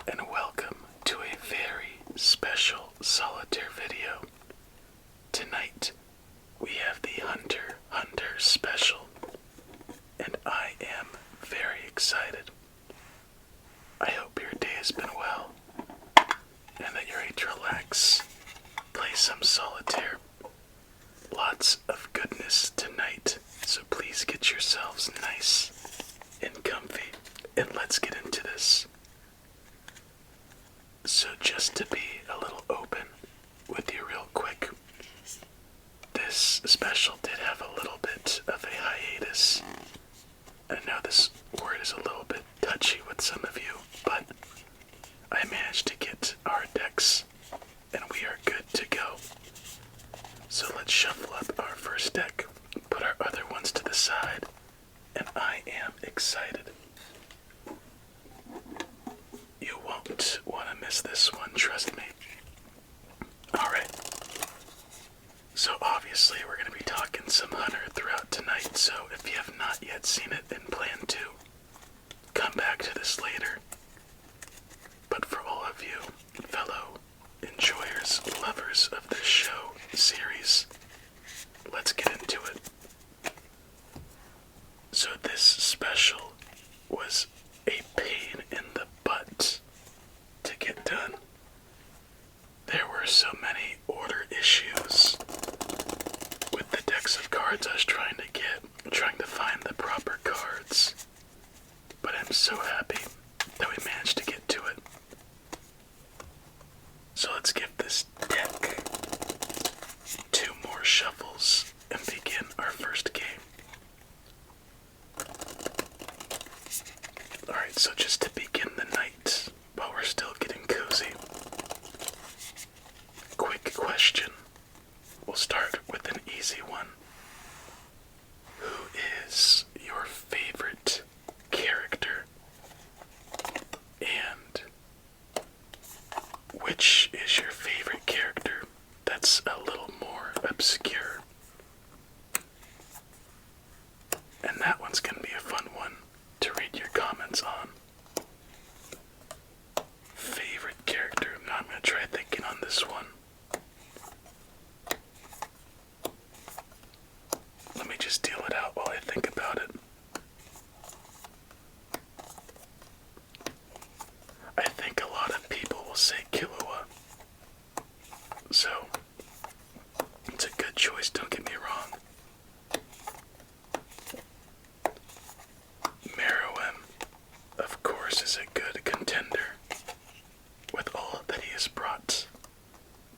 and welcome to a very special Solitaire video. Tonight, we have the Hunter special, and I am very excited. I hope your day has been well, and that you're ready to relax, play some Solitaire. Lots of goodness tonight, so please get yourselves nice and comfy, and let's get into this. So just to be a little open with you real quick, this special did have a little bit of a hiatus. I know this word is a little bit touchy with some of you, but I managed to get our decks, and we are good to go. So let's shuffle up our first deck, put our other ones to the side, and I am excited. You won't want to miss this one, trust me. Alright. So obviously we're going to be talking some Hunter throughout tonight, so if you have not yet seen it and plan to, come back to this later. But for all of you fellow enjoyers, lovers of this show series, let's get into it. So this special was a pain in the butt to get done. There were so many order issues with the decks of cards I was trying to find the proper cards. But I'm so happy that we managed to get to it. So let's give this deck 2 more shuffles and begin our first game. Alright, so just to begin the night, while we're still getting cozy, quick question. We'll start with an easy one. Who is your favorite character? And which is your favorite character that's a little more obscure? And that one's gonna be a fun one to read your comments on. Favorite character. Now I'm gonna try thinking on this one. Let me just deal it out while I think about it. I think a lot of people will say Killua. So, it's a good choice, don't get me wrong. Meruem, of course, is a good contender with all that he has brought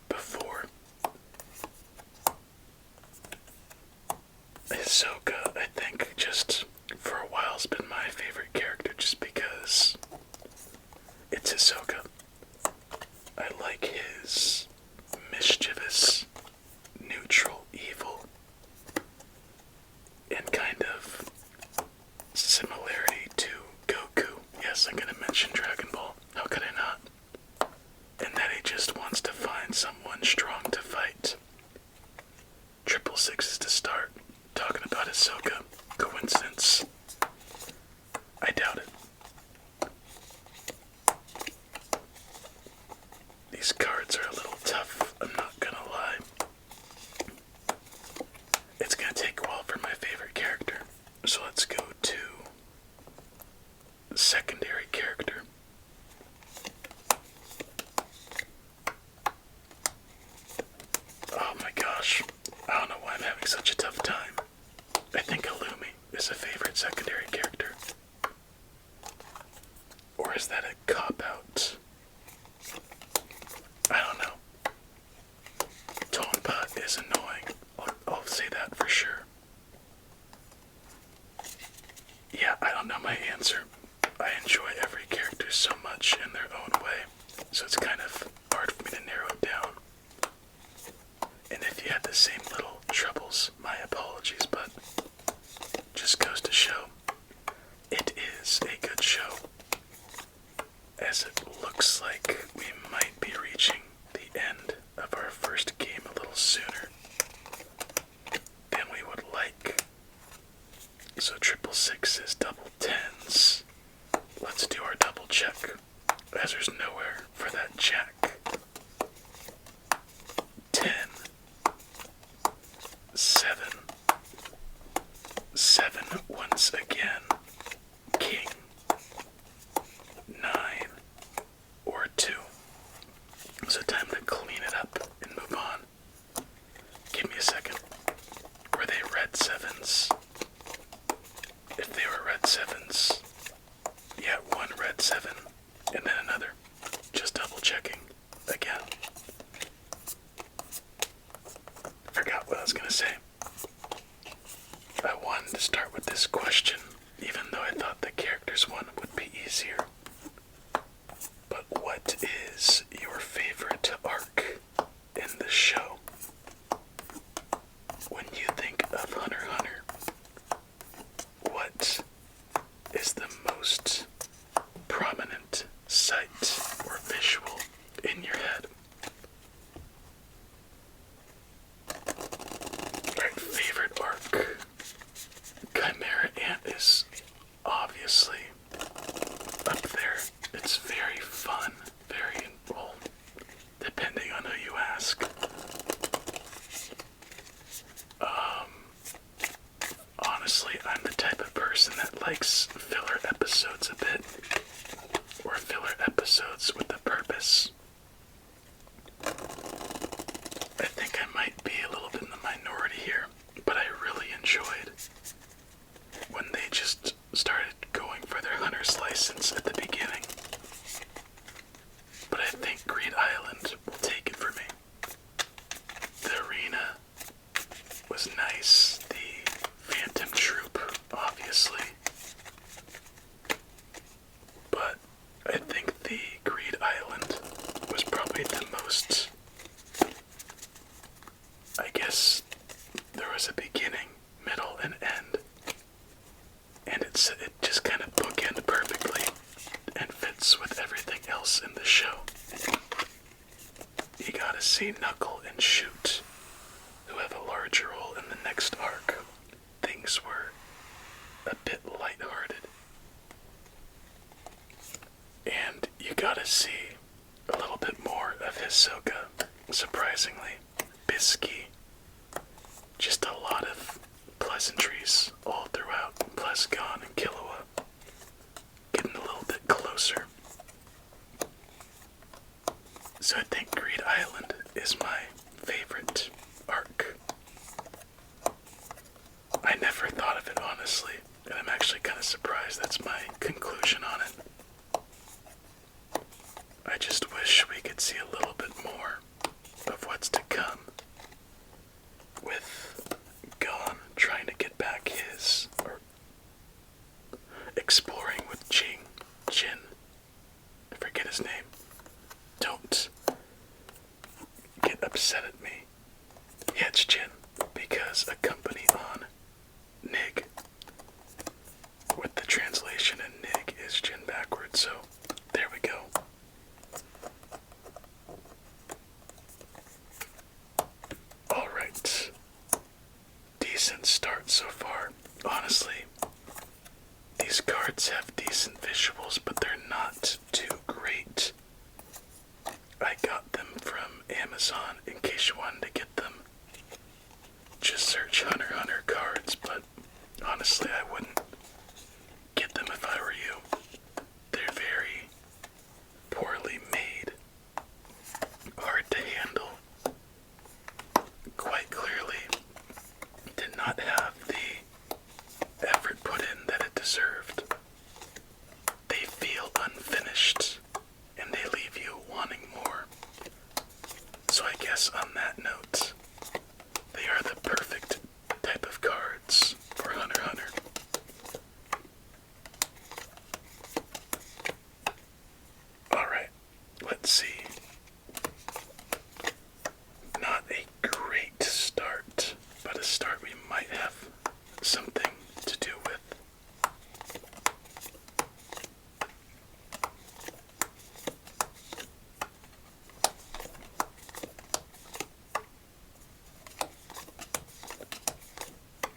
before. Hisoka, I think, just for a while has been my favorite character just because it's Hisoka. I like his mischievous, neutral evil, and kind of similarity to Goku. Yes, I'm gonna mention Dragon Ball. How could I not? And that he just wants to find someone strong to fight. 666 is to start. Talking about Hisoka. Coincidence? I doubt it. These cards are a little tough, I'm not gonna lie. It's gonna take a while for my favorite character. So let's go to the secondary character. Oh my gosh. I don't know why I'm having such a tough time. I think Illumi is a favorite secondary character. Or is that a cop-out? I don't know. Tonpa is annoying. I'll say that for sure. Yeah, I don't know my answer. I enjoy every character so much in their own way, so it's kind of hard for me to narrow it down. And if you had the same little troubles, my apologies, but just goes to show it is a good show, as it looks like we might be reaching the end of our first game a little sooner than we would like. So 666 is double tens. Let's do our double check. as there's nowhere for that jack. 10, 7, 7 once again, king, 9, or 2. So time to clean it up and move on. Give me a second. Were they red 7s? If they were red 7s, yeah, one red 7, and then another. Just double checking again. Forgot what I was gonna say. I wanted to start with this question, even though I thought the characters one would be easier. But what is your favorite arc in the show? When you think of Hunter x Hunter, what is the most prominent sight or visual in your head? Alright, favorite arc. Chimera Ant is obviously up there. It's very fun, very, well, depending on who you ask. Honestly, I'm the type of person that likes filler episodes a bit, or filler episodes with a purpose. I think I might be a little bit in the minority here, but I really enjoyed when they just started going for their hunter's license at the beginning. But I think Greed Island will take it for me. The arena was nice. The Phantom Troop, obviously. But I think the Greed Island was probably the most, I guess, there was a beginning, middle, and end. And it just kind of bookended perfectly and fits with everything else in the show. You gotta see Knuckle and Shoot, who have a larger role in the next arc. Things were a bit lighthearted. And you gotta see a little bit more of Hisoka, surprisingly. Bisky. Just a lot of pleasantries all throughout. Plesgon and Killua getting a little bit closer. So I think Greed Island is my favorite arc. I never thought of it, honestly, and I'm actually kind of surprised that's my conclusion on it. I just wish we could see a little bit more of what's to come with Gon trying to get back his, or exploring with Jin. I forget his name. Don't get upset at me. Yeah, it's Jin, because a company on Nig, with the translation in Nig is Jin backwards, so there we go. Alright. Decent start so far. Honestly, these cards have decent visuals, but they're not too great. I got them from Amazon in case you wanted to get them. Just search Hunter x Hunter cards, but honestly I wouldn't get them if I were you. They're very poorly made, hard to handle. Quite clearly did not have the effort put in that it deserved. They feel unfinished, and they leave you wanting more. So I guess on that note, they are the perfect type of cards for Hunter x Hunter. Alright, let's see. Not a great start, but a start we might have something to do with.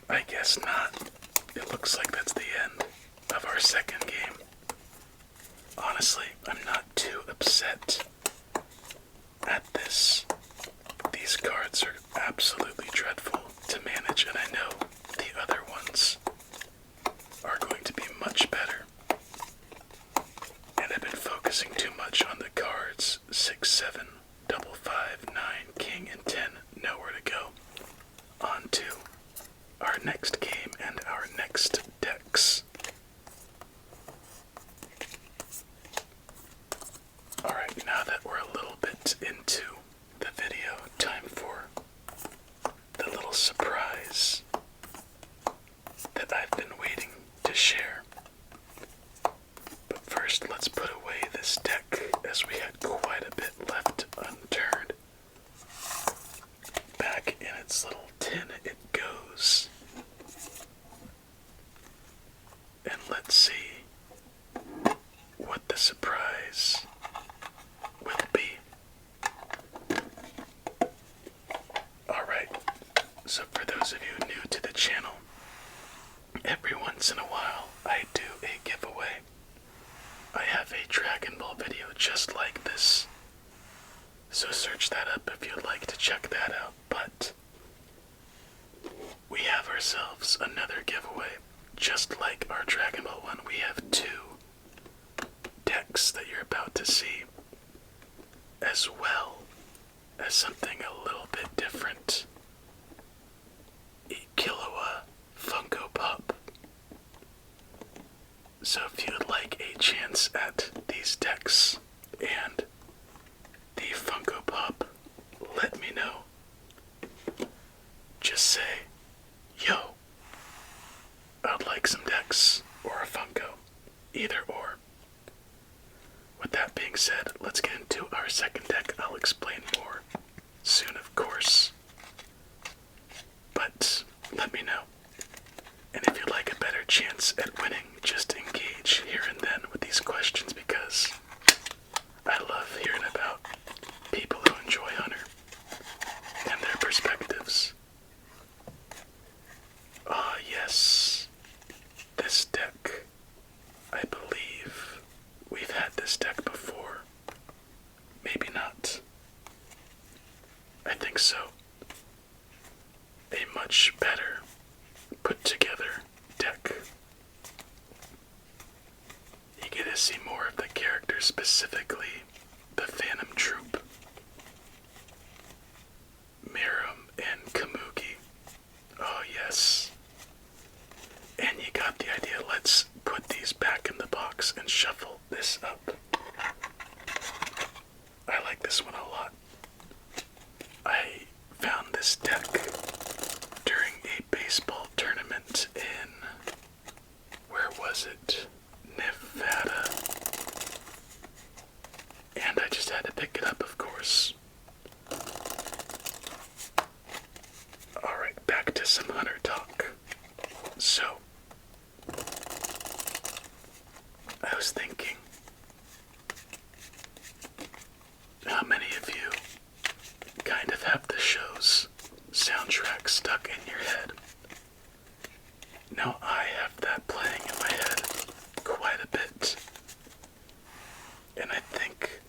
I guess not. It looks like that's the end of our second game. honestly, I'm not too upset at this. These cards are absolutely dreadful to manage, and I know the other ones are going to be much better. And I've been focusing too much on the cards 6, 7, double 5, 9, king, and 10. Nowhere to go. On to our next game and our next decks. Alright, now that we're a little bit into the video, time for the little surprise that I've been waiting to share. But first, let's put away this deck, as we had quite a bit left unturned. Back in its little tin it goes. And let's see what the surprise will be. Alright, so for those of you new to the channel, every once in a while I do a giveaway. I have a Dragon Ball video just like this, so search that up if you'd like to check that out. But we have ourselves another giveaway. Just like our Dragon Ball one, we have 2 decks that you're about to see, as well as something a little bit different. A Killua Funko Pop. So if you'd like a chance at these decks and the Funko Pop, let me know. Just say, yo, I'd like some decks or a Funko. Either or. With that being said, let's get into our second deck. I'll explain more soon, of course. But let me know. And if you'd like a better chance at winning, just engage here and then with these questions, because I love hearing about people who enjoy Hunter and their perspectives. Ah, yes. This deck. I believe we've had this deck before. Maybe not. I think so. A much better put together deck. You get to see more of the characters, specifically the Phantom Troop, Miram and Kamugi. Oh yes. And you got the idea. Let's put these back in the box and shuffle this up. I like this one a lot. I found this deck during a baseball tournament in, where was it? Nevada. And I just had to pick it up, of course. Alright, back to some Hunter talk. So, I was thinking, how many of you kind of have the show's soundtrack stuck in your head? Now, I have that playing in my head quite a bit. And I think,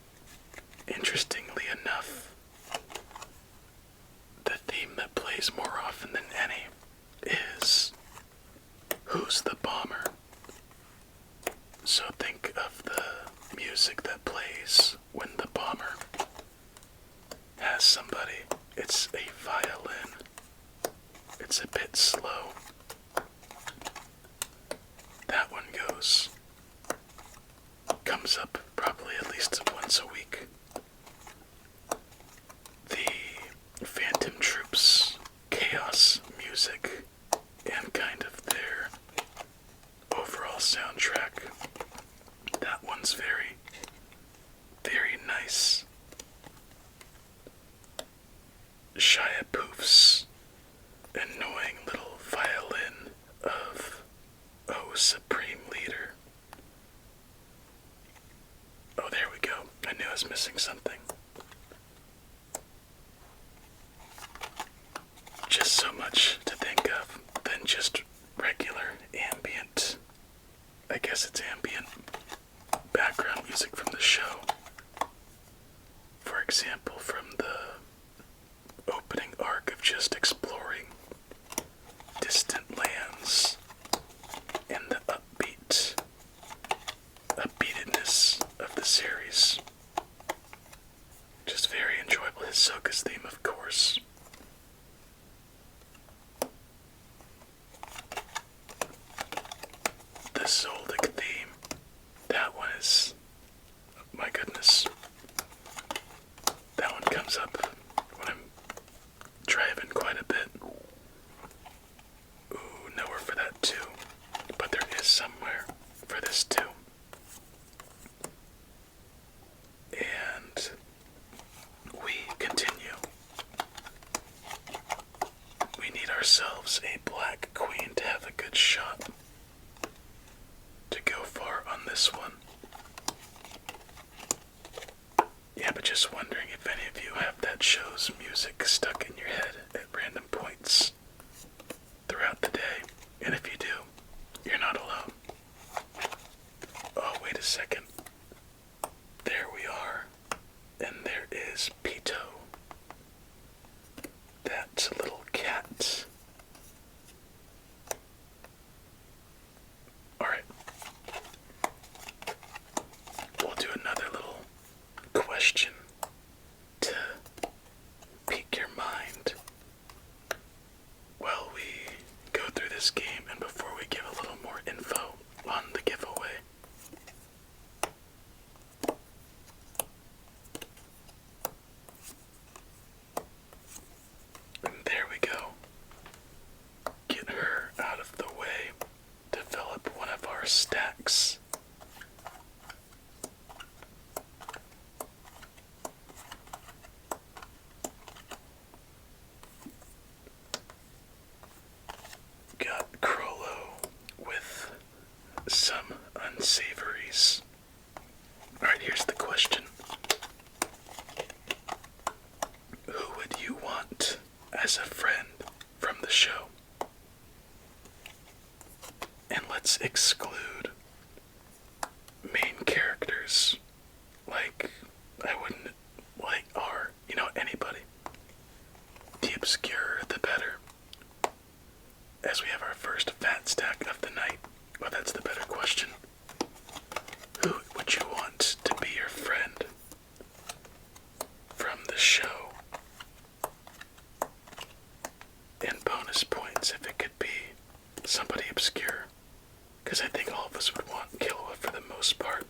interestingly enough, the theme that plays more often than any is Who's the Bomber? So think of the music that plays when the bomber has somebody. It's a violin. It's a bit slow. That one comes up probably at least once a week. The Phantom Troop's chaos music and kind of their overall soundtrack. That one's very, very nice. Shia Poof's annoying little violin of Oh Supreme Leader. Oh, there we go. I knew I was missing something. Just so much to think of than just regular ambient. I guess it's ambient background music from the show. For example, from the opening arc of just exploring distant lands and the upbeatedness of the series. Just very enjoyable. Hisoka's theme, of course. The Zoldyck theme. That one is, my goodness. That one comes up when I'm driving quite a bit. Ooh, nowhere for that too. But there is somewhere for this too. And we continue. We need ourselves a black queen to have a good shot to go far on this one. Yeah, but just wondering if any of you have that show's music stuck in your head at random points throughout the day. And if you do, you're not alone. Oh, wait a second. There we are. And there is Pito. That little cat. Alright. We'll do another little question to pique your mind while we go through this game and before we give a little more info on the giveaway. And there we go. Get her out of the way. Develop one of our stacks. Got Crollo with some unsavories. Alright, here's the question. Who would you want as a friend from the show? And let's exclude main characters. Like, I wouldn't like anybody. The obscure, the better. As we have our first fat stack of the night. Well, that's the better question. Who would you want to be your friend from the show? And bonus points if it could be somebody obscure. Because I think all of us would want Killua for the most part.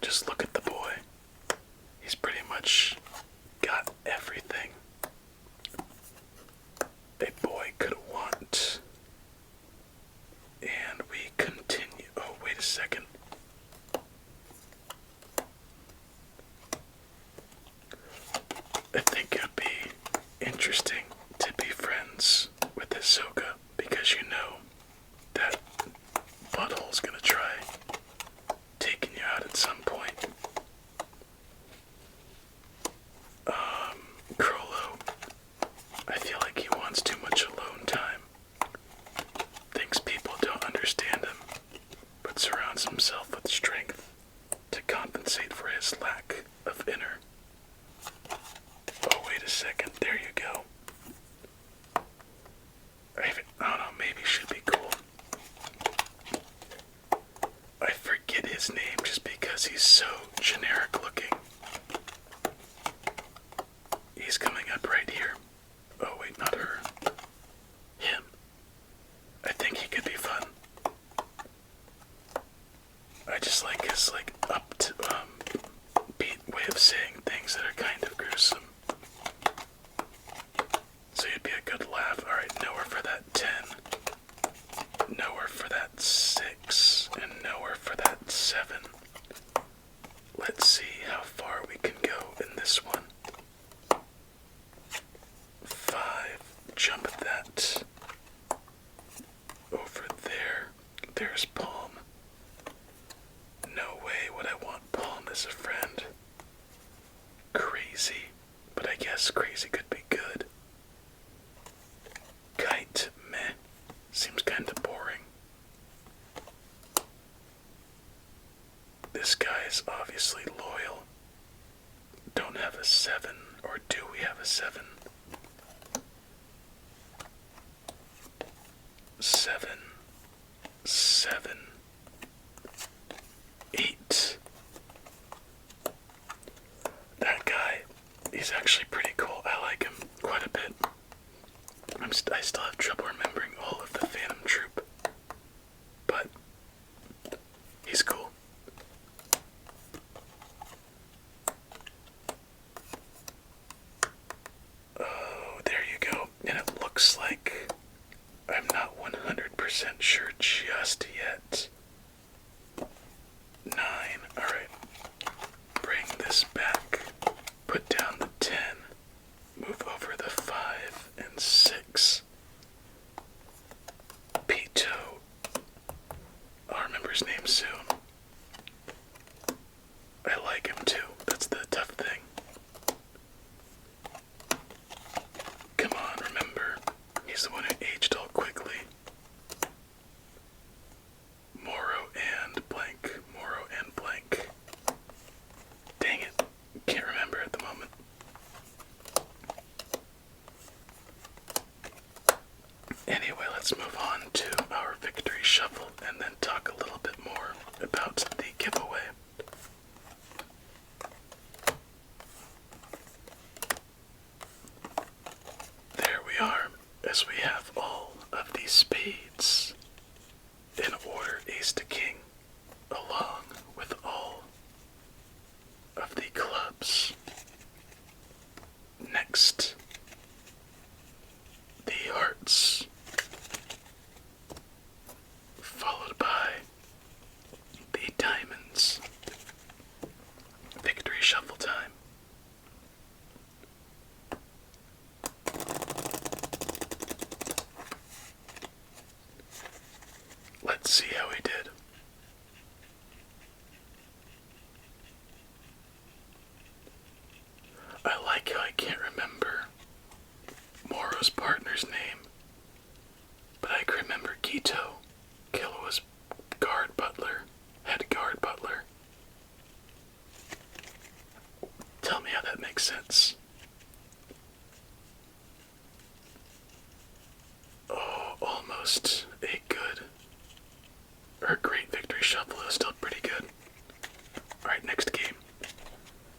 Just look at the boy. He's pretty much got everything a boy could want. And we continue. Oh, wait a second. I think it would be interesting to be friends with Hisoka because you know that butthole's gonna try taking you out at some point. Crollo, I feel like he wants too much alone time. Thinks people don't understand him, but surrounds himself with strength to compensate for his lack of inner. Oh, wait a second, there you go. I don't know, maybe should be cool. I forget his name just because he's so generic looking. He's coming up right here. Oh wait, not her. Him. I think he could be fun. I just like his beat way of saying things that are kind of gruesome. So he'd be a good laugh. Alright, nowhere for that 10. Nowhere for that 6. And nowhere for that 7. Let's see how far we can go in this one. 5. Jump that. Over there. There's Palm. No way would I want Palm as a friend. Crazy. But I guess crazy could be good. Kite, meh. Seems kinda boring. This guy is obviously loyal. Don't have a 7, or do we have a 7? 7, 7, 8. That guy, he's actually pretty cool. I like him quite a bit. I still have trouble remembering all of the Phantom Troop, but he's cool. Oh, there you go. And it looks like I'm not 100% sure just yet. 9. Alright. Bring this back. Put down the 10. Move over the 5 and 6. Pito. I'll remember his name soon. I like him too. That's the tough thing. Come on, remember. He's the one who aged all quickly. Moro and blank. Moro and blank. Dang it. Can't remember at the moment. Anyway, let's move on to our victory shuffle and then talk a little bit more about the giveaway. There we are, as we have all of these spades in order ace to king, along with all of the clubs. Next, the hearts, followed by the diamonds. Victory shuffle time. Let's see how he did. I like how I can't remember Moro's partner's name, but I can remember Quito, Killua's guard butler, head guard butler. Tell me how that makes sense. Oh, almost a good or a great victory shuffle. It was still pretty good. Alright, next game.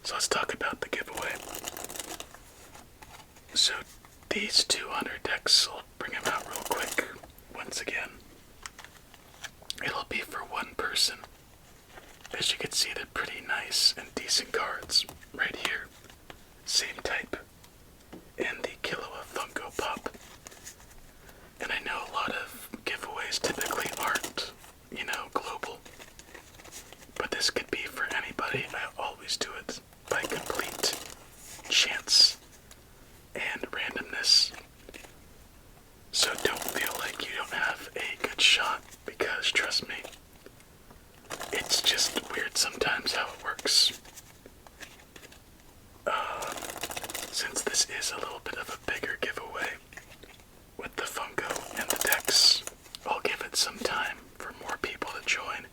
So let's talk about the giveaway. So these 200 decks, I'll bring them out real quick. Once again, it'll be for one person. As you can see, they're pretty nice and decent cards right here. Same type. And the Killua Funko Pop. And I know a lot of giveaways typically aren't, global. But this could be for anybody. I always do it by complete chance and randomness. So don't feel like you don't have a good shot, because trust me, it's just weird sometimes how it works. Since this is a little bit of a bigger giveaway with the Funko and the decks, I'll give it some time for more people to join.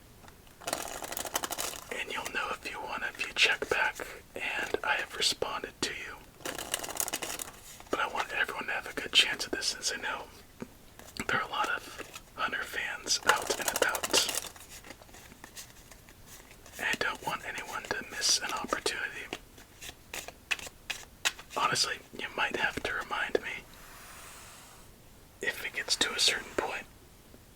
And you'll know if you want if you check back and I have responded to you. But I want everyone to have a good chance at this, since I know there are a lot of Hunter fans out and about. And I don't want anyone to miss an opportunity. Honestly, you might have to remind me if it gets to a certain point,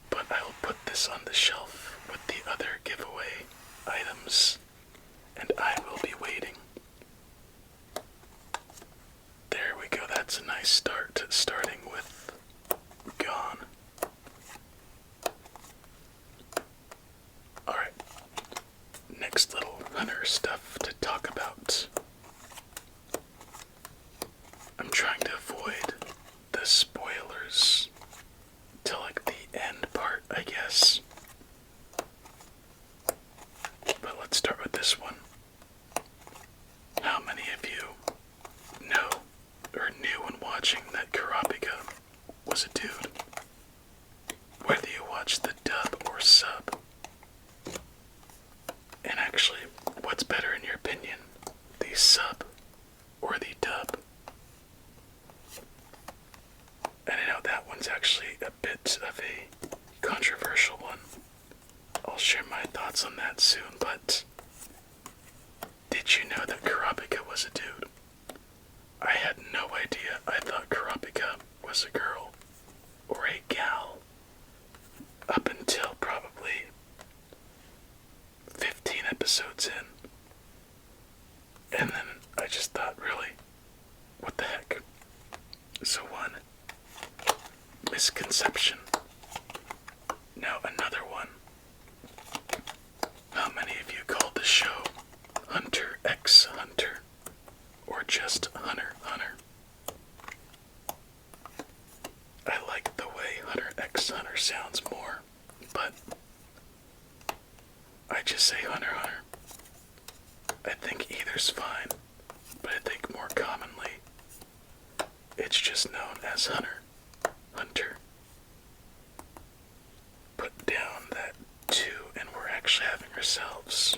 but I will put this on the shelf with the other giveaway items, and I will be waiting. There we go, that's a nice start, starting with Gone. Alright, next little Hunter stuff to talk about. I'm trying to avoid the spoilers till like the end part, I guess. But let's start with this one. How many of you know or knew when watching that Kurapika was a dude? Whether you watch the dub or sub. And actually, thoughts on that soon, but did you know that Kurapika was a dude? I had no idea. I thought Kurapika was a girl or a gal up until probably 15 episodes in. And then I just thought, really? What the heck? So one misconception. Now another one. How many of you called the show Hunter x Hunter? Or just Hunter Hunter? I like the way Hunter x Hunter sounds more, but I just say Hunter Hunter. I think either's fine, but I think more commonly it's just known as Hunter. Hunter. Put down that 2 and we're actually having ourselves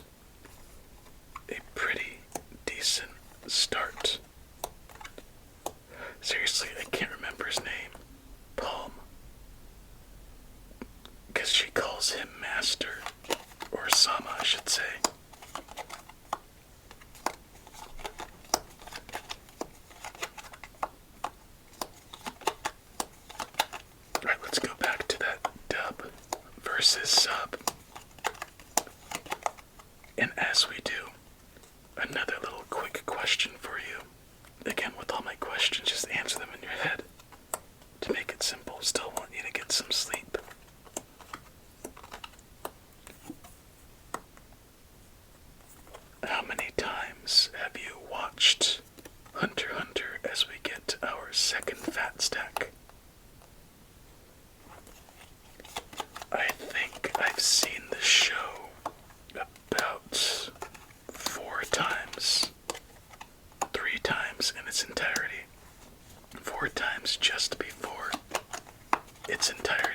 a pretty decent start. Seriously, I can't remember his name. Palm. Because she calls him Master. Or Sama, I should say. Alright, let's go back to that dub versus sub. And as we do, another little quick question for you. Again, with all my questions, just answer them in your head. To make it simple, still want you to get some sleep. How many times have you watched Hunter x Hunter as we get to our second fat stack? I think I've seen the show about 4 times. 3 times in its entirety. 4 times just before its entirety.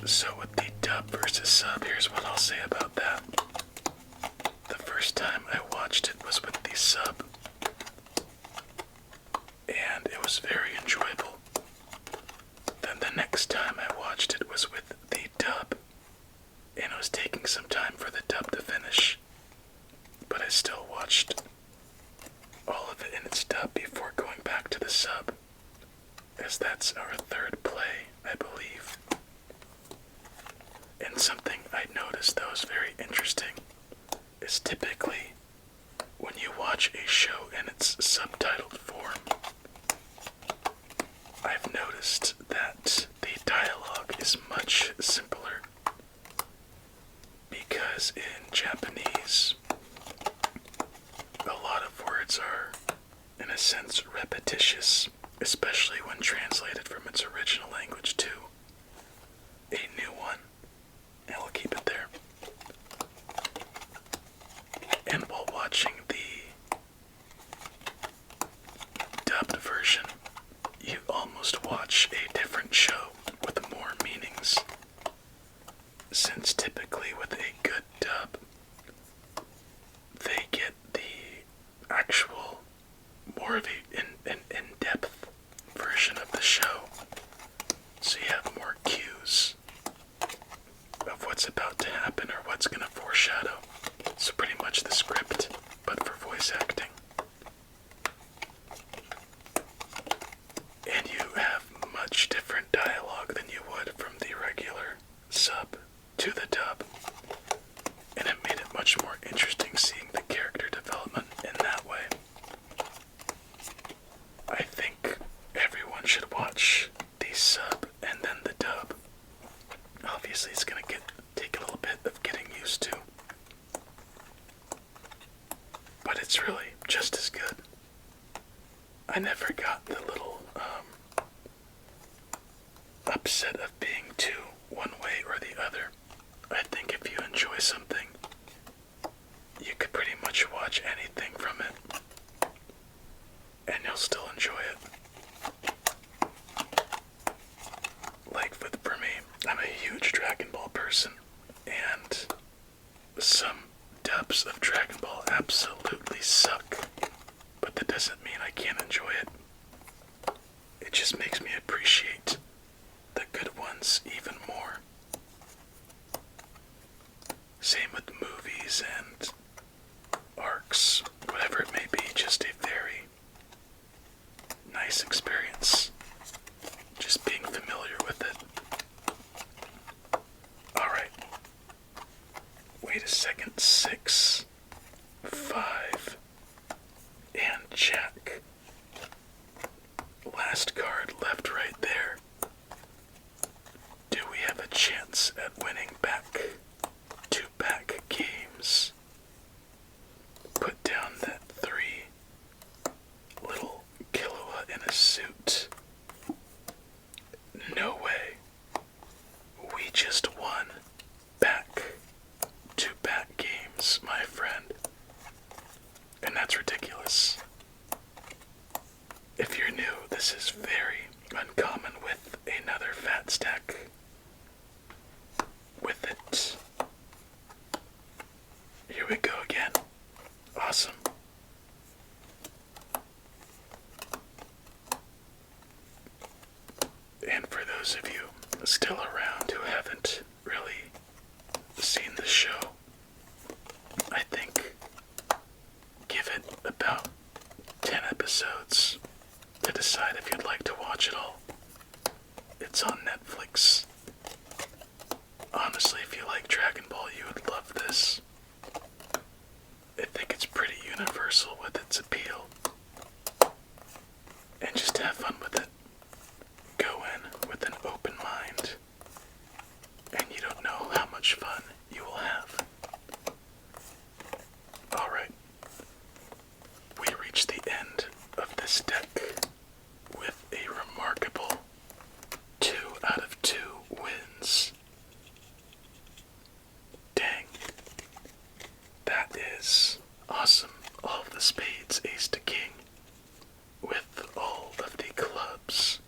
So with the dub versus sub, here's what I'll say about that. The first time I watched it was with the sub, and it was very enjoyable. Then the next time I watched it was with the dub, and it was taking some time for the dub to finish, but I still watched all of it in its dub before going back to the sub, as that's our third play, I believe. And something I noticed that was very interesting is typically when you watch a show in its subtitled form, I've noticed that the dialogue is much simpler, because in Japanese a lot of words are, in a sense, repetitious, especially when translated from its original language to a new one. And we'll keep it there. And while watching the dubbed version, you almost watch a different show with more meanings. Since typically with a good dub, they get the actual, more of an in-depth version of the show. So you have more cues of what's about to happen or what's going to foreshadow. So pretty much the script, but for voice acting. And you have much different dialogue than you would from the regular sub to the dub. And it made it much more interesting seeing the character development in that way. I think everyone should watch the sub and then the dub. Obviously it's going to take a little bit of getting used to, but it's really just as good. I never got the little upset of being too one way or the other. I think if you enjoy something, you could pretty much watch anything from it, and you'll still enjoy it. Like for me, I'm a huge Dragon Ball person, and some dubs of Dragon Ball absolutely suck, but that doesn't mean I can't enjoy it. It just makes me appreciate fans even more. Same with movies and arcs, whatever it may be, just a very nice experience. Just being familiar with it. Alright. Wait a second. 6, 5, and Jack. Last card left right there. Do we have a chance at winning back-to-back games? Put down that 3 little Killua in a suit. No way. We just won back-to-back games, my friend. And that's ridiculous. If you're new, this is very uncommon with another fat stack. With it. Here we go again. Awesome. And for those of you still around who haven't really seen the show, I think give it about 10 episodes to decide if you'd like to watch it all. It's on Netflix. Honestly, if you like Dragon Ball, you would love this. I think it's pretty universal with its appeal. And just have fun with it. Go in with an open mind, and you don't know how much fun you will have. Alright. We reach the end of this deck with a remarkable 2 out of 2 wins. Dang. That is awesome. All of the spades, ace to king, with all of the clubs.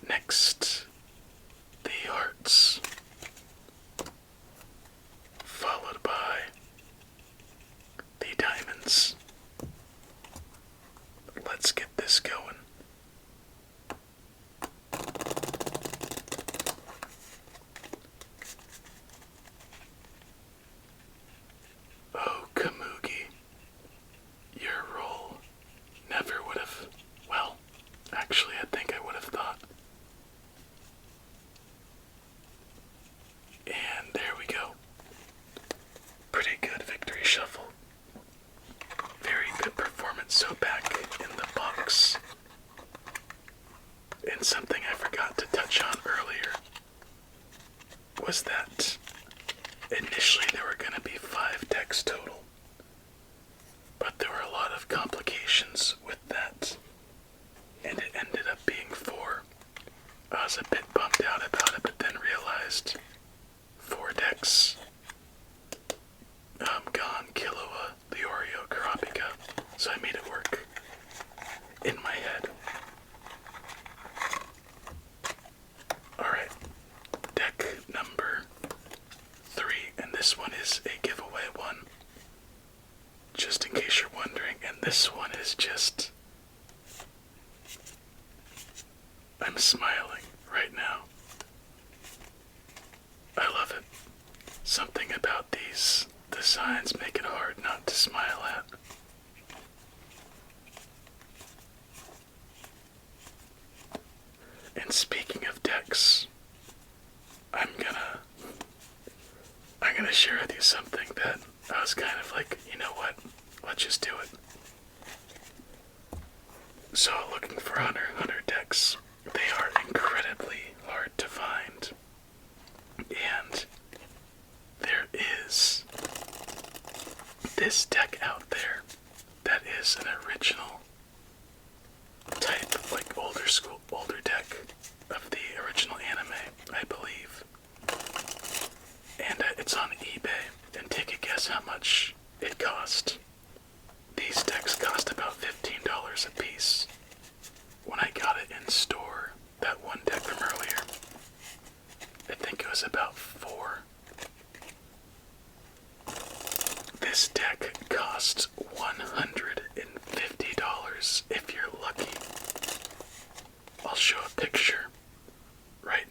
Next, the hearts, followed by the diamonds. Let's get this going. Oh, Kamugi, your role never would have, well, actually I think I would have thought. And there we go. Pretty good victory shuffle. Very good performance. So back in the box. And something I forgot to touch on earlier was that initially there were going to be 5 decks total. But there were a lot of complications with that. And it ended up being 4. I was a bit bummed out about it, but then realized 4 decks. Gone, Killua, Leorio, Kurapika. So I made it work in my head. Alright, deck number 3, and this one is a giveaway one. Just in case you're wondering, and this one is just... I'm smiling right now. I love it. Something about these designs make it hard not to smile at. And speaking of decks, I'm gonna share with you something that I was kind of like, you know what, let's just do it. So looking for Hunter decks, they are incredibly hard to find. And there is this deck out there that is an original type, like older deck of the original anime, I believe. And it's on eBay, and take a guess how much it cost. These decks cost about $15 a piece. When I got it in store, that one deck from earlier, I think it was about 4. This deck costs $150 if you're lucky. I'll show a picture right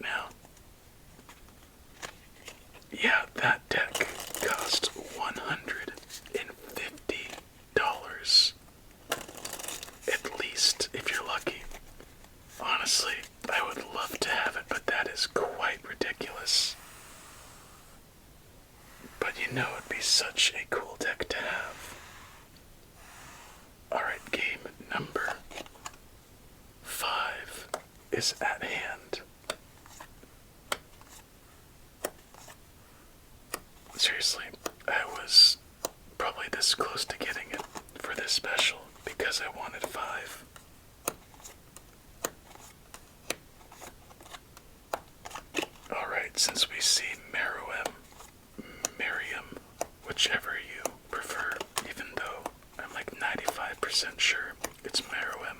such a cool deck to have. Alright, game number 5 is at hand. Seriously, I was probably this close to getting it for this special because I wanted 5. Alright, since we see Miriam, whichever you prefer, even though I'm like 95% sure it's Meruem.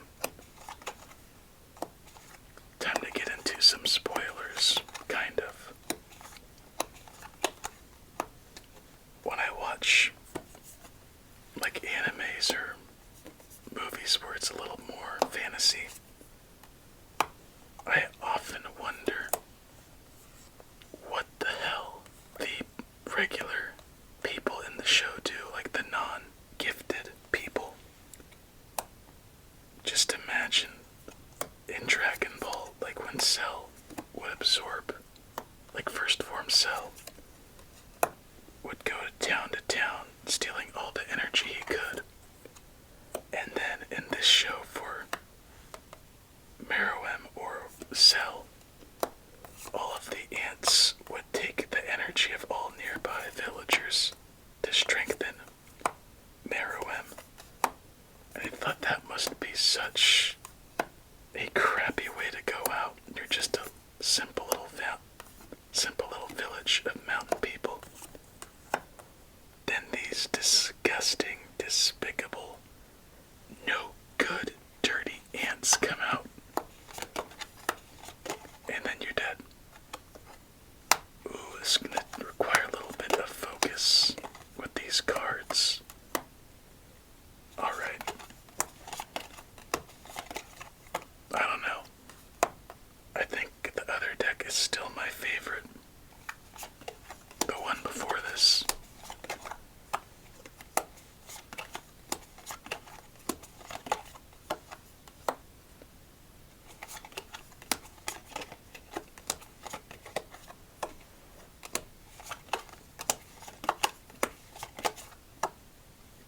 Time to get into some spoilers, kind of. When I watch like animes or movies where it's a little more fantasy, I often wonder what the hell the regular people in the show do, like the non-gifted people. Just imagine in Dragon Ball, like when Cell would absorb, like first form Cell, would go to town, stealing all the energy he could. And then in this show for Meruem or Cell, all of the ants would take the energy of all nearby villagers to strengthen Meruem. And I thought that must be such a crappy way to go out. You're just a simple little village of mountain people. Then these disgusting, despicable, no good, dirty ants come out. And then you're dead. Ooh, this is gonna require a little bit of focus with these cards. Alright. I don't know. I think the other deck is still my favorite. The one before this.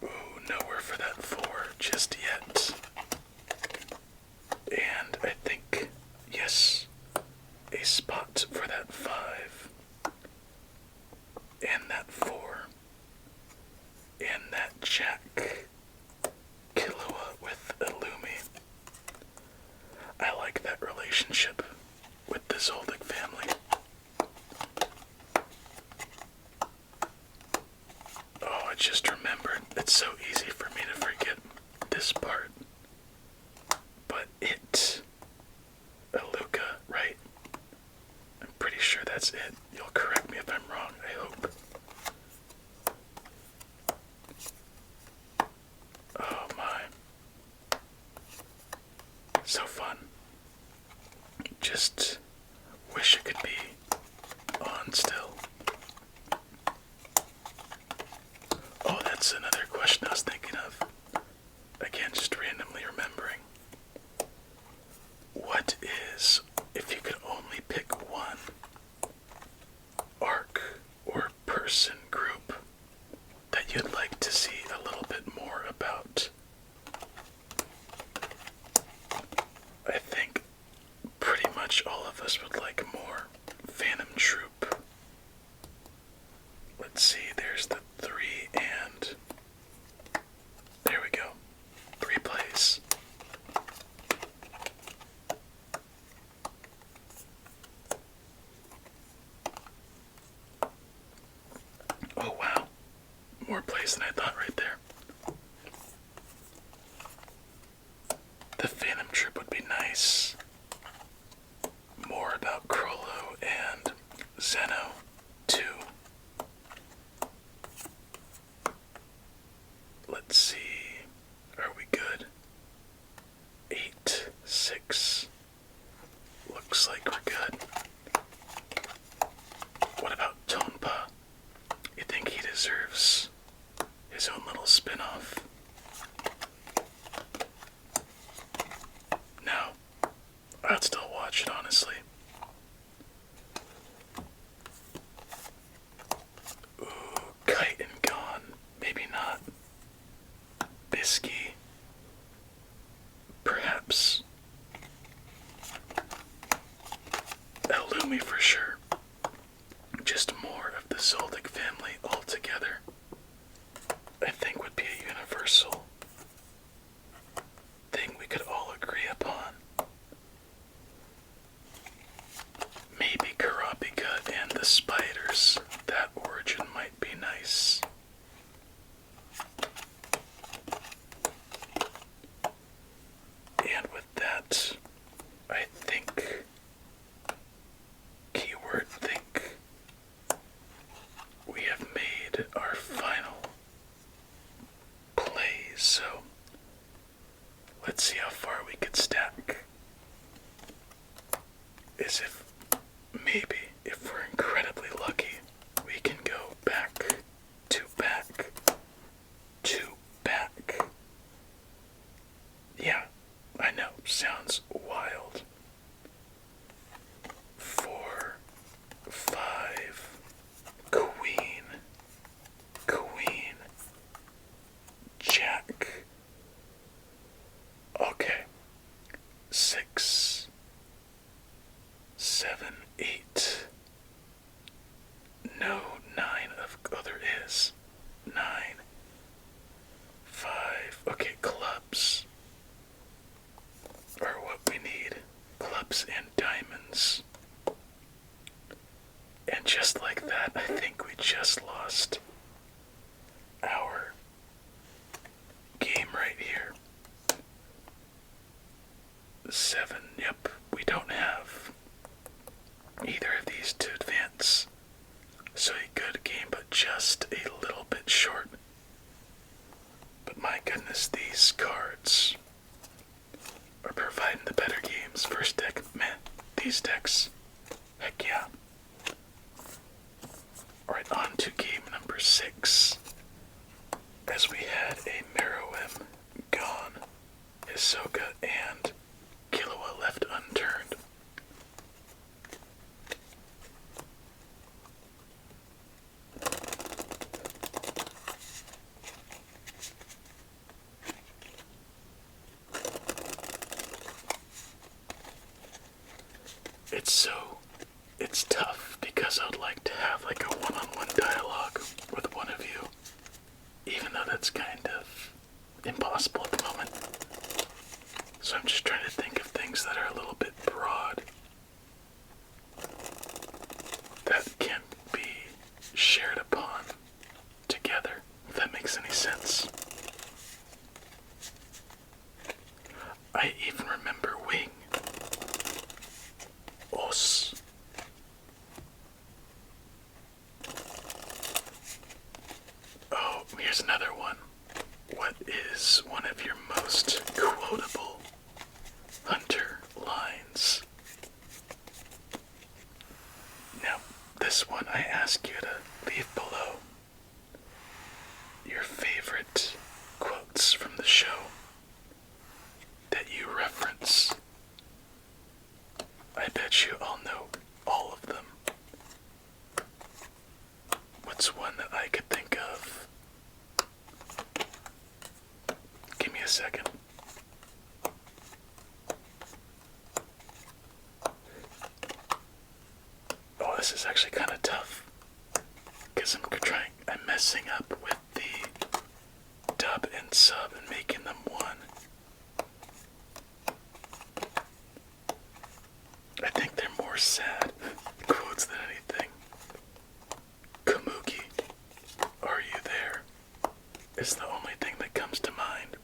Ooh, nowhere for that 4 just yet. And I think, yes, a spot for that 5, and that 4, and that Jack Killua with Illumi. I like that relationship with the Zoldyck family. Oh, I just remembered. It's so easy for me to forget this part. But Aluka, right? I'm pretty sure that's it. You'll correct me if I'm wrong, I hope. Oh my. So fun. Just wish it could be on still. Oh, that's another question I was thinking of. Again, just randomly remembering. What is, if you could only pick one arc or person group that you'd like to see a little bit more about? I think pretty much all of us would like more Phantom Troop. Let's see, there's the 3 and there we go. 3 plays. Oh wow, more plays than I thought right there. The Phantom Troop would be nice. More about Krollo and Zeno too. Let's see, are we good? 8, 6. Looks like we're good. What about Tonpa? You think he deserves his own little me for sure. Just more of the Zoldyck family altogether, I think would be a universal thing we could all agree upon. Maybe Karapika and the spiders. That origin might be nice. And with that, I think, keyword think, we have made our final plays, so let's see how far we could stack. As if maybe, if we're incredibly lucky, we can go back to back to back. Yeah, I know, sounds wild. 4, 5, queen, queen, jack. Okay, 6, 7, 8. No, 9 of, oh there is. 9, 5, okay, clubs are what we need. Clubs and diamonds. And just like that, I think we just lost our game right here. 7, yep, we don't have either of these to advance. So a good game, but just a little bit short. But my goodness, these cards are providing the better games. First deck, man, these decks, heck yeah. Alright, on to game number 6. As we had a Meruem gone, Hisoka and Killua left unturned. It's tough because I would like to have like a one-on-one dialogue with one of you, even though that's kind of impossible at the moment. So I'm just trying to think of things that are a little bit broad that can be shared upon together, if that makes any sense. I even remember Wing. Os. Oh, here's another one. What is one of your most quotable hunter lines? Now, this one I ask you to leave below your favorite quotes from the show that you reference. I bet you all know all of them. What's one that I could think of? Give me a second. Oh, this is actually kind of tough. Because I'm messing up with the dub and sub and making them one. I think they're more sad quotes than anything. Kamugi, are you there? Is the only thing that comes to mind.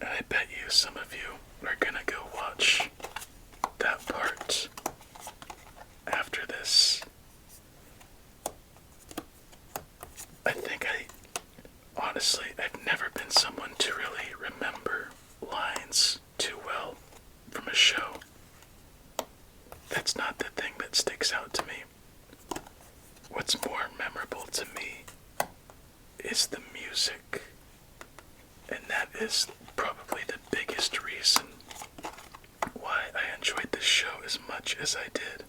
And I bet you some of you are gonna go watch that part after this. Honestly, I've never been someone to really remember lines too well from a show. That's not the thing that sticks out to me. What's more memorable to me is the music. And that is probably the biggest reason why I enjoyed this show as much as I did.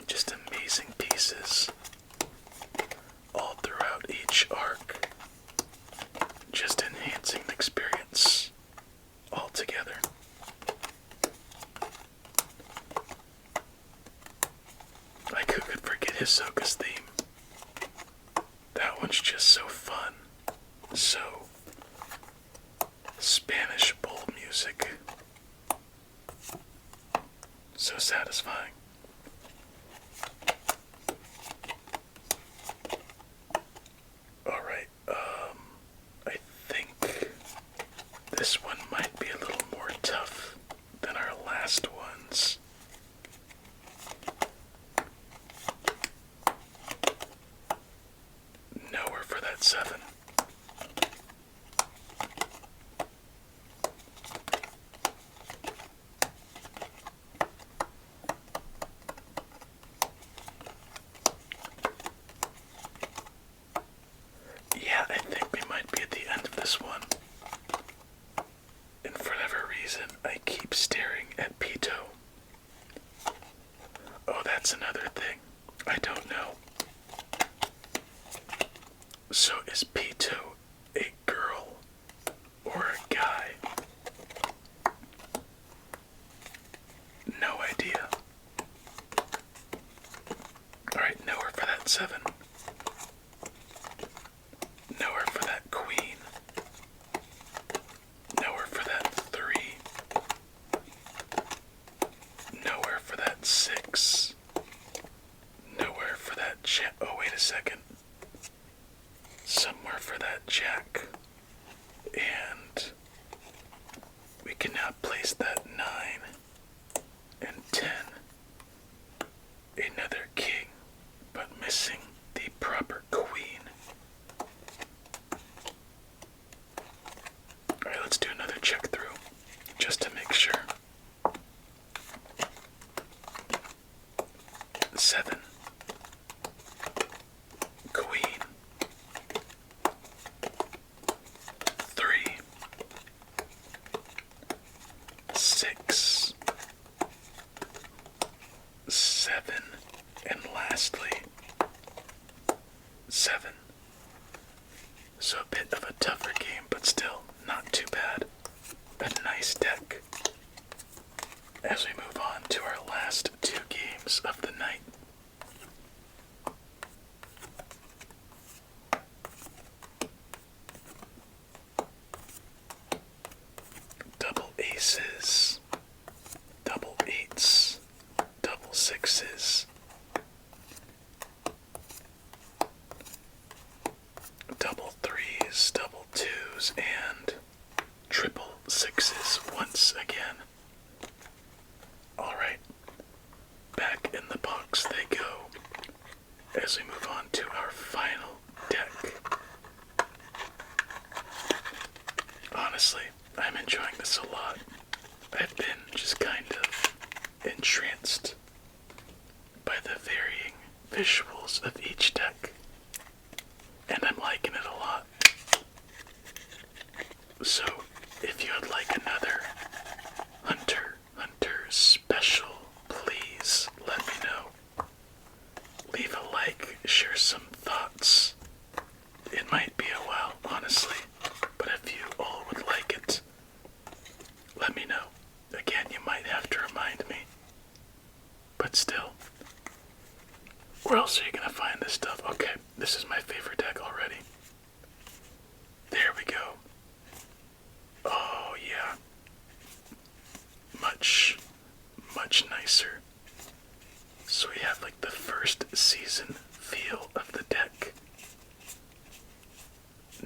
Just amazing pieces all throughout each arc, just enhancing the experience altogether. Spanish bowl music. So satisfying. Alright, I think this one might be a little more tough than our last ones. Nowhere for that 7. Yeah, I think we might be at the end of this one. And for whatever reason, I keep staring at Pito. Oh, that's another thing. I don't know. So is Pito a girl or a guy? No idea. Alright, nowhere for that 7. Nowhere for that queen. Nowhere for that 3. Nowhere for that 6. Nowhere for that jack. Oh, wait a second. Somewhere for that jack. And we can now place that 9 and 10. Another king, but missing the proper queen. Alright, let's do another check through, just to make sure. 7. Queen. 3. 6. 7. And lastly, 7. So a bit of a tougher game, but still not too bad. A nice deck. As we move on to our last 2 games of the night. Double aces, double 8s, double 6s, double 3s, double 2s, and triple 6s once again. Alright, back in the box they go as we move on to our final deck. Honestly, I'm enjoying this a lot. I've been just kind of entranced by the varying visuals of each deck, and I'm liking it a lot. So, if you would like another Hunter special, please let me know. Leave a like, share some thoughts. It might be a while, honestly, but if you all would like it, let me know. Again, you might have to remind me. But still, where else are you gonna find this stuff? Okay, this is my favorite deck already. There we go. Oh yeah. Much nicer. So we have like the first season feel of the deck.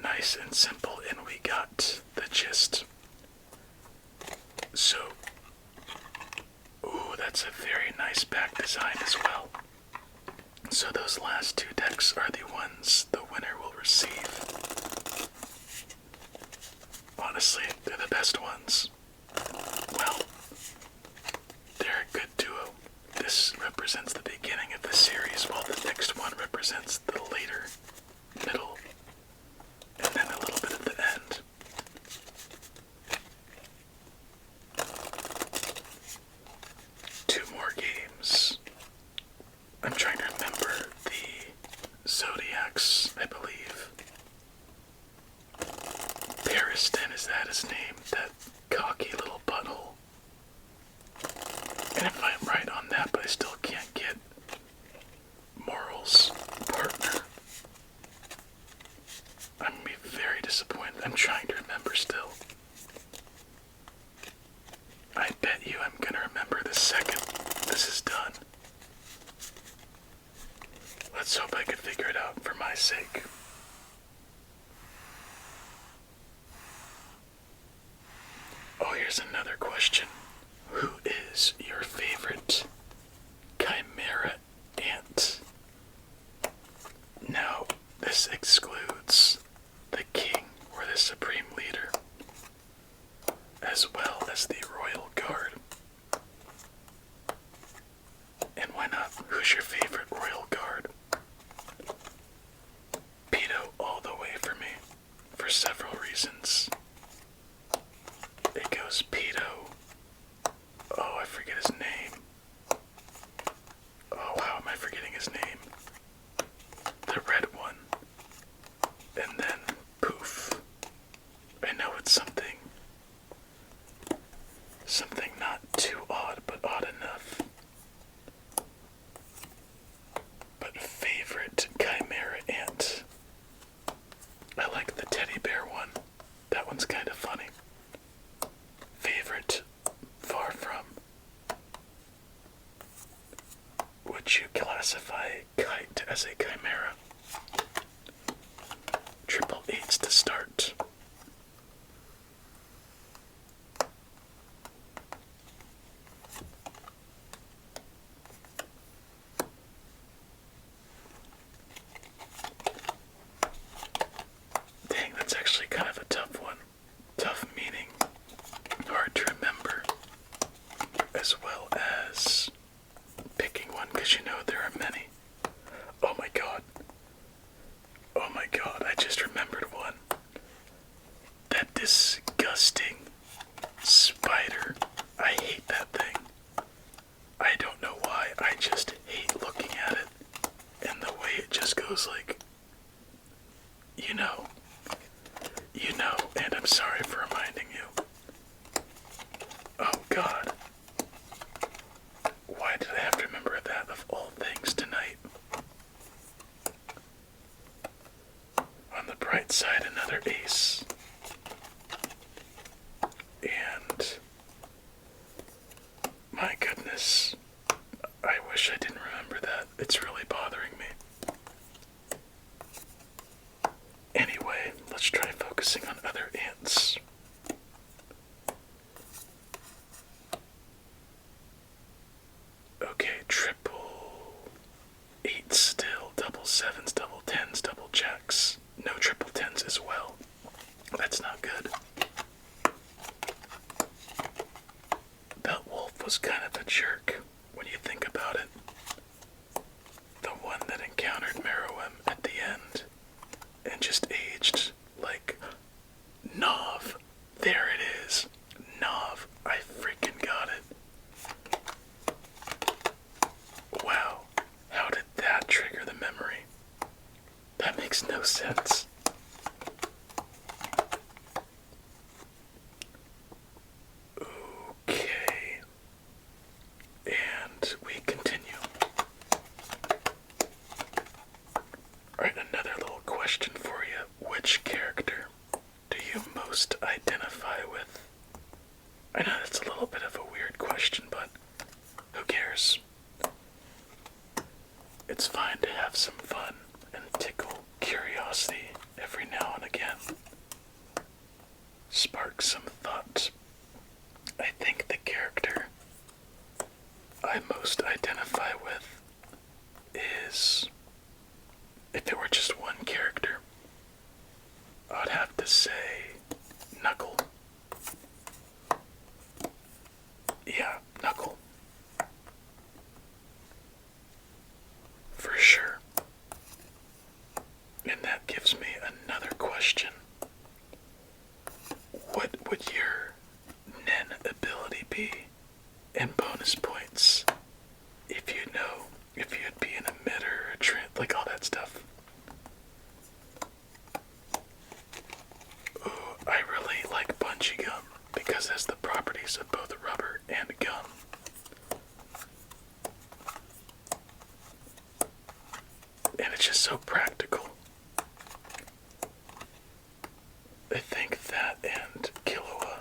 Nice and simple, and we got the gist. So, ooh, that's a very nice back design as well. So those last 2 decks are the ones the winner will receive. Honestly, they're the best ones. Well, they're a good duo. This represents the beginning of the series, while the next one represents the later, middle, and then a little bit at the end. Two more games. I'm trying to remember the Zodiacs, I believe. Pariston, is that his name? That cocky little butthole. And if I'm right on that, but I still can't get Moral's partner. I'm gonna be very disappointed. I'm trying to remember still. sake. Oh, here's another question. Who is your favorite chimera ant? Now, this excludes the king or the supreme leader, as well as the royal guard. And why not? Who's your favorite royal guard? Pedo all the way for me, for several reasons. It goes Pedo. Oh, I forget his name. Oh, how am I forgetting his name? The red one. And then Poof. I know it's something not too odd, but odd enough. But favorite chimera ant. I like the teddy bear one. That one's kind of funny. Favorite, far from. Would you classify kite as a chimera? Triple eights to start. Dang, that's actually kind of a tough one. Tough meaning hard to remember, as well as picking one because you know there are many. Oh my god. Oh my god, I just remembered one. That disgusting spider. I hate that thing. I don't know why, I just hate looking at it. And the way it just goes like, you know, and I'm sorry for reminding you. Oh god. Why did I have to remember that of all things tonight? On the bright side, another ace. And my goodness, I wish I didn't remember that. It's really bothering me. Anyway, let's try focusing on other ants. Okay, triple eights still, double sevens, double tens, double jacks. No triple tens as well. That's not good. That wolf was kind of a jerk when you think about it. The one that encountered Meruem at the end and just aged like Nov. There it is. Nov. I freaking got it. Wow. How did that trigger the memory? That makes no sense. Okay. And we continue. Alright, another little question for you. Which character do you most identify with? I know that's a little bit of a weird question, but who cares? It's fine to have some fun and tickle curiosity every now and again. Spark some thought. I think the character I most identify with is, if it were just one character, I'd have to say Knuckle. Yeah, Knuckle. For sure. And that gives me another question. What would your Nen ability be in bonus points if you'd be an emitter, a trend, like all that stuff? Ooh, I really like bungee gum because it has the properties of both rubber and gum. And it's just so practical. I think that and Killua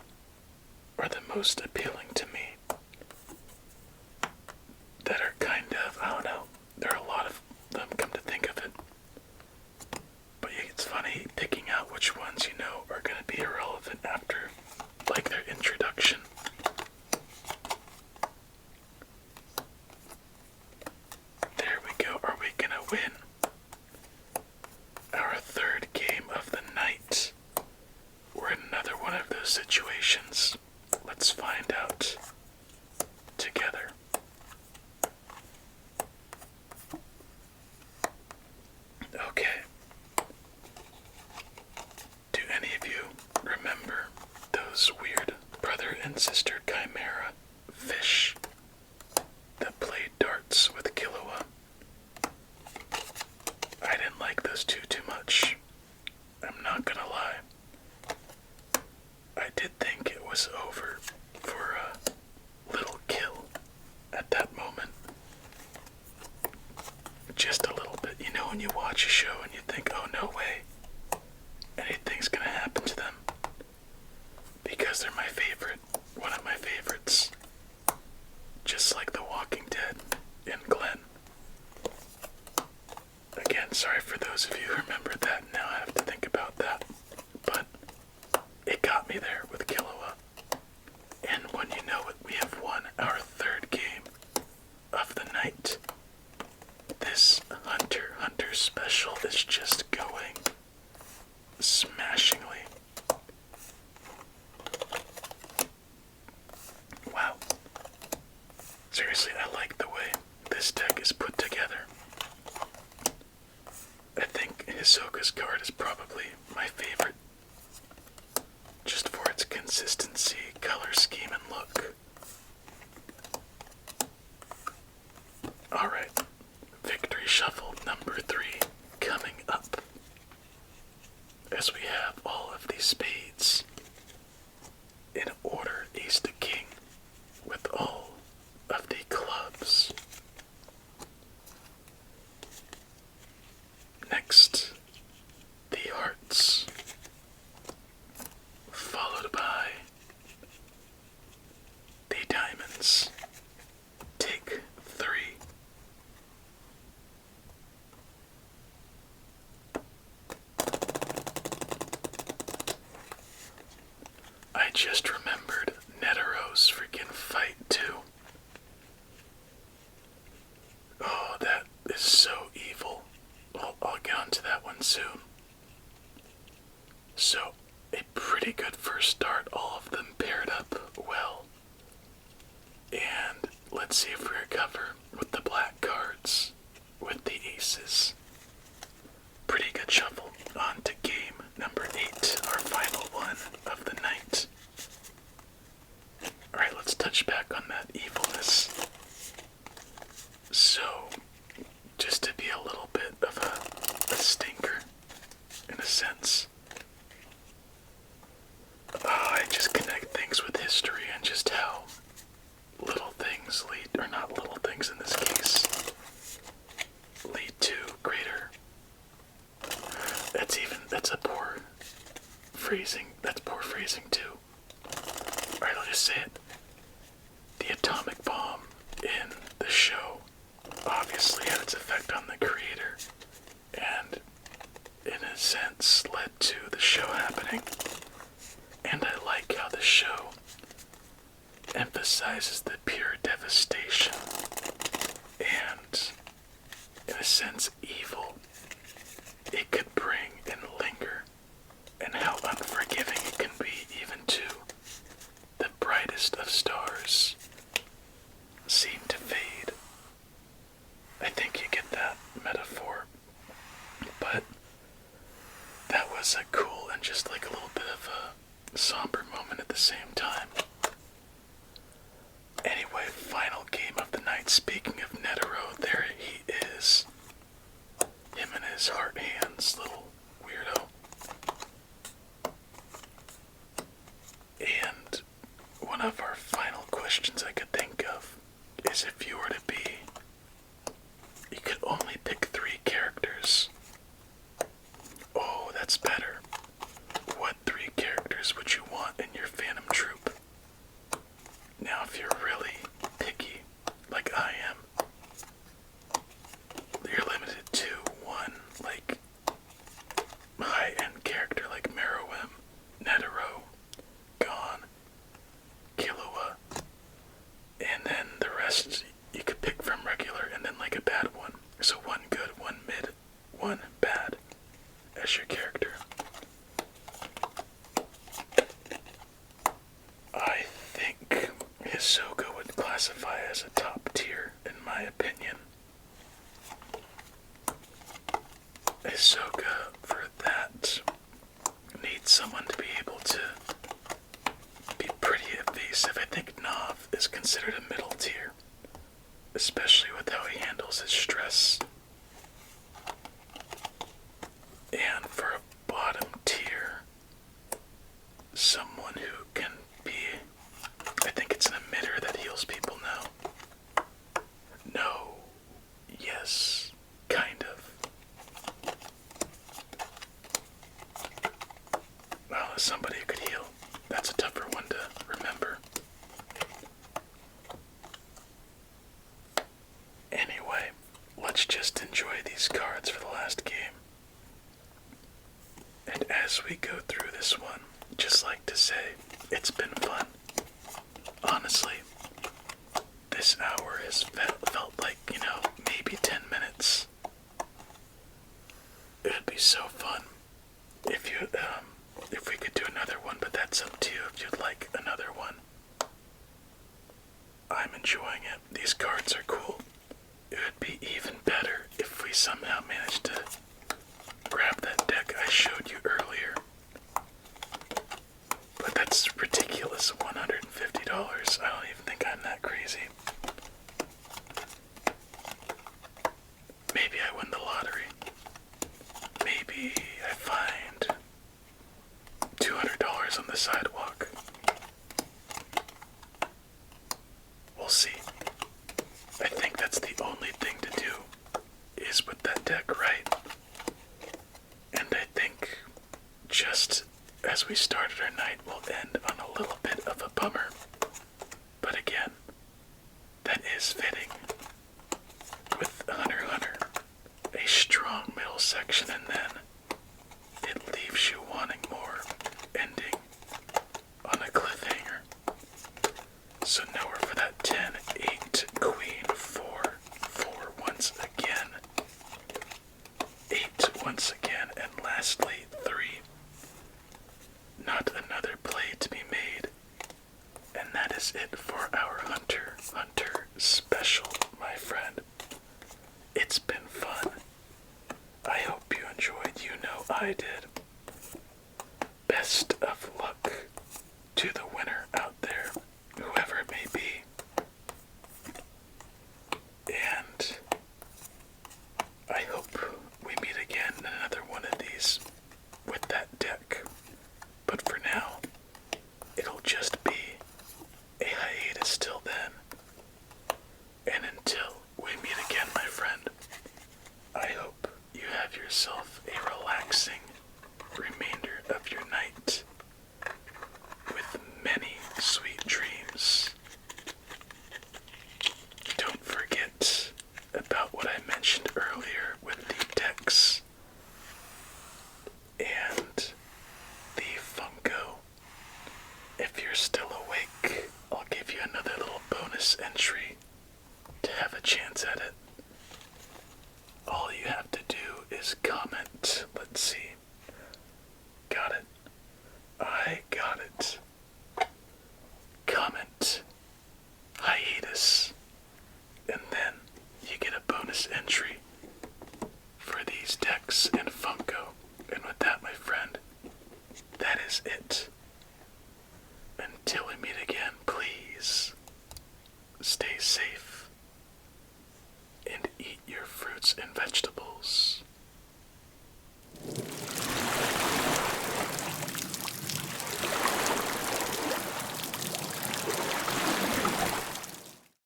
are the most appealing to me. That are kind of, I don't know, there are a lot of them, come to think of it. those situations? Let's find out together. Okay. Do any of you remember those weird brother and sister chimera fish that played darts with Killua? I didn't like those two too much. I'm not gonna lie. I did think it was over for a little kill at that moment. Just a little bit. You know when you watch a show and you think, oh no way, anything's gonna happen to them. Because they're my favorite. One of my favorites. Just like The Walking Dead and Glenn. Again, sorry for those of you who remembered that. Now I have to think about that. But it got me there with Killua. And when you know it, we have won our third game of the night. This Hunter x Hunter special is just going smashingly. Wow. Seriously, I like the way this deck is put together. I think Hisoka's card is probably my favorite. Just for its consistency, color scheme, and look. Alright, Victory Shuffle number 3 coming up. As we have all of these spades in order, ace to king, with all of the clubs. Next, the hearts, followed by the diamonds. Take 3. I just remembered Netaro's freaking fight too. Oh, that is so evil. I'll get onto that one soon. So, a pretty good first start, all of them paired up well. And let's see if we recover with the black cards, with the aces. Pretty good shuffle. On to game number 8, our final one of the night. Alright, let's touch back on that evilness. So, just to be a little bit of a stinker, in a sense. I just connect things with history and just how little things lead, or not little things in this case, lead to greater. That's a poor phrasing. That's poor phrasing too. Alright, I'll just say it. The atomic bomb in the show obviously had its effect on the creator, and in a sense led to the show happening. And I like how the show emphasizes the pure devastation and, in a sense, evil it could bring and linger, and how unforgiving it can be even to the brightest of stars seem to fade. I think you get that metaphor. But that was a cool and just like a little bit of a somber moment at the same time. Anyway, final game of the night. Speaking of Netero, there he is. Him and his heart hands, little weirdo. And one of our final questions I could think of is if you were to be, you could only pick 3 characters. Oh, that's better. What 3 characters would you want in your Phantom Troop? Now, if you're really picky, like I am, you're limited to 1, like, Ahsoka would classify as a top tier, in my opinion. Ahsoka, for that, needs someone to be able to be pretty evasive. I think Nav is considered a middle tier, especially with how he handles his stress. And for a bottom tier, someone who can be, I think it's an emitter that heals people now. No. Yes. Kind of. Well, as somebody who could heal, that's a tougher one to remember. Anyway, let's just enjoy these cards for the last game. And as we go through this one, just like to say, it's been fun. Honestly, this hour has felt like, maybe 10 minutes. It would be so fun if we could do another one, but that's up to you if you'd like another one. I'm enjoying it. These cards are cool. It would be even better if we somehow managed to grab that deck I showed you earlier. But that's ridiculous, $150. I don't even think I'm that crazy. Maybe I win the lottery. Maybe I find $200 on the sidewalk. We'll see. I think that's the only thing to do, is put that deck right. And I think just as we started our night, we'll end on a little bit of a bummer. But again, that is fitting. With Hunter x Hunter, a strong middle section, and then it leaves you wanting more, ending on a cliffhanger. So nowhere for that 10, 8, Queen, 4, 4 once again, 8 once again, and lastly 3. Not another play to be made. And that is it for our Hunter x Hunter special, my friend. It's been fun. I hope you enjoyed. You know I did. Best of luck to the winner out there, whoever it may be. And I hope we meet again in another one of these with that deck. But for now, it'll just be a hiatus till then. And until we meet again, my friend, I hope you have yourself a relaxing remainder of your night with many sweet dreams. Don't forget about what I mentioned earlier with the decks and the Funko. If you're still awake, I'll give you another little bonus entry to have a chance at it. All you have to do is comment. Let's see. Got it. I got it. Comment hiatus. And then you get a bonus entry for these decks and Funko. And with that, my friend, that is it. Until we meet again, please stay safe and eat your fruits and vegetables.